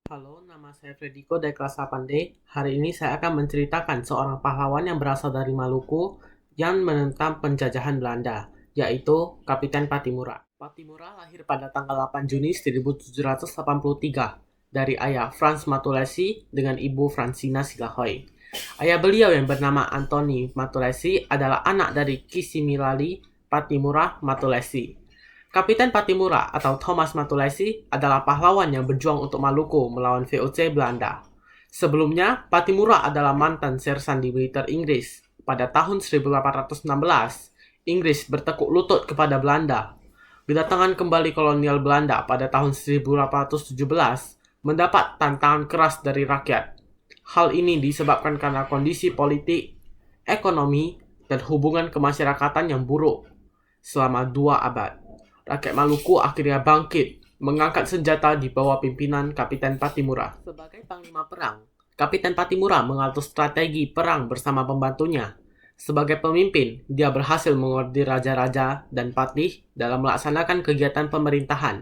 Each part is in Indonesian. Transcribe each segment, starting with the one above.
Halo, nama saya Frediko dari kelas 8D. Hari ini saya akan menceritakan seorang pahlawan yang berasal dari Maluku yang menentang penjajahan Belanda, yaitu Kapiten Patimura. Patimura lahir pada tanggal 8 Juni 1783 dari ayah Frans Matulesi dengan ibu Fransina Silahoy. Ayah beliau yang bernama Antoni Matulesi adalah anak dari Kisimilali Patimura Matulesi. Kapiten Patimura atau Thomas Matulesi adalah pahlawan yang berjuang untuk Maluku melawan VOC Belanda. Sebelumnya, Patimura adalah mantan sersan di militer Inggris. Pada tahun 1816, Inggris bertekuk lutut kepada Belanda. Kedatangan kembali kolonial Belanda pada tahun 1817 mendapat tantangan keras dari rakyat. Hal ini disebabkan karena kondisi politik, ekonomi, dan hubungan kemasyarakatan yang buruk selama 2 abad. Rakyat Maluku akhirnya bangkit, mengangkat senjata di bawah pimpinan Kapiten Patimura. Sebagai panglima perang, Kapiten Patimura mengatur strategi perang bersama pembantunya. Sebagai pemimpin, dia berhasil mengorder raja-raja dan patih dalam melaksanakan kegiatan pemerintahan,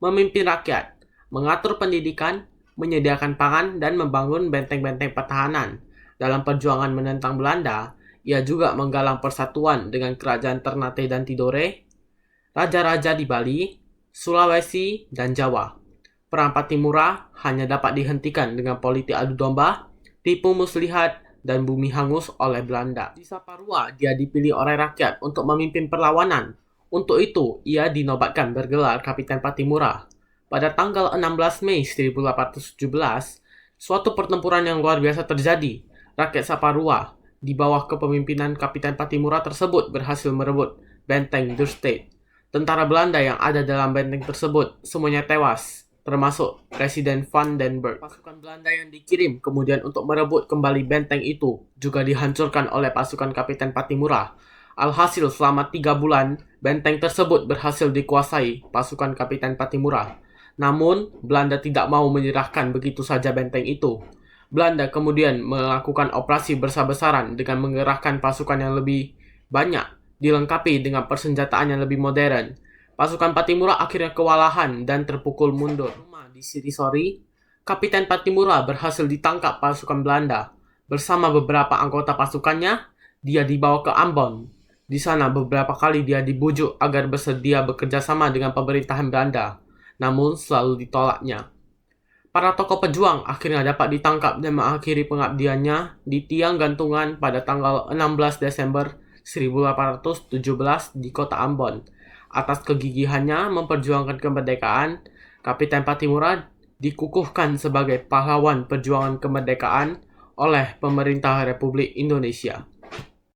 memimpin rakyat, mengatur pendidikan, menyediakan pangan, dan membangun benteng-benteng pertahanan. Dalam perjuangan menentang Belanda, ia juga menggalang persatuan dengan kerajaan Ternate dan Tidore, raja-raja di Bali, Sulawesi, dan Jawa. Perang Patimura hanya dapat dihentikan dengan politik adu domba, tipu muslihat, dan bumi hangus oleh Belanda. Di Saparua, dia dipilih oleh rakyat untuk memimpin perlawanan. Untuk itu, ia dinobatkan bergelar Kapiten Patimura. Pada tanggal 16 Mei 1817, suatu pertempuran yang luar biasa terjadi. Rakyat Saparua, di bawah kepemimpinan Kapiten Patimura tersebut berhasil merebut benteng Durstate. Tentara Belanda yang ada dalam benteng tersebut semuanya tewas, termasuk Presiden Van den Berg. Pasukan Belanda yang dikirim kemudian untuk merebut kembali benteng itu juga dihancurkan oleh pasukan Kapiten Patimura. Alhasil selama 3 bulan, benteng tersebut berhasil dikuasai pasukan Kapiten Patimura. Namun, Belanda tidak mau menyerahkan begitu saja benteng itu. Belanda kemudian melakukan operasi besar-besaran dengan mengerahkan pasukan yang lebih banyak, dilengkapi dengan persenjataan yang lebih modern. Pasukan Patimura akhirnya kewalahan dan terpukul mundur. Di Sirisori, Kapiten Patimura berhasil ditangkap pasukan Belanda. Bersama beberapa anggota pasukannya, dia dibawa ke Ambon. Di sana beberapa kali dia dibujuk agar bersedia bekerja sama dengan pemerintahan Belanda, namun selalu ditolaknya. Para tokoh pejuang akhirnya dapat ditangkap dan mengakhiri pengabdiannya di tiang gantungan pada tanggal 16 Desember 1817 di kota Ambon. Atas kegigihannya memperjuangkan kemerdekaan, Kapiten Patimura dikukuhkan sebagai pahlawan perjuangan kemerdekaan oleh pemerintah Republik Indonesia.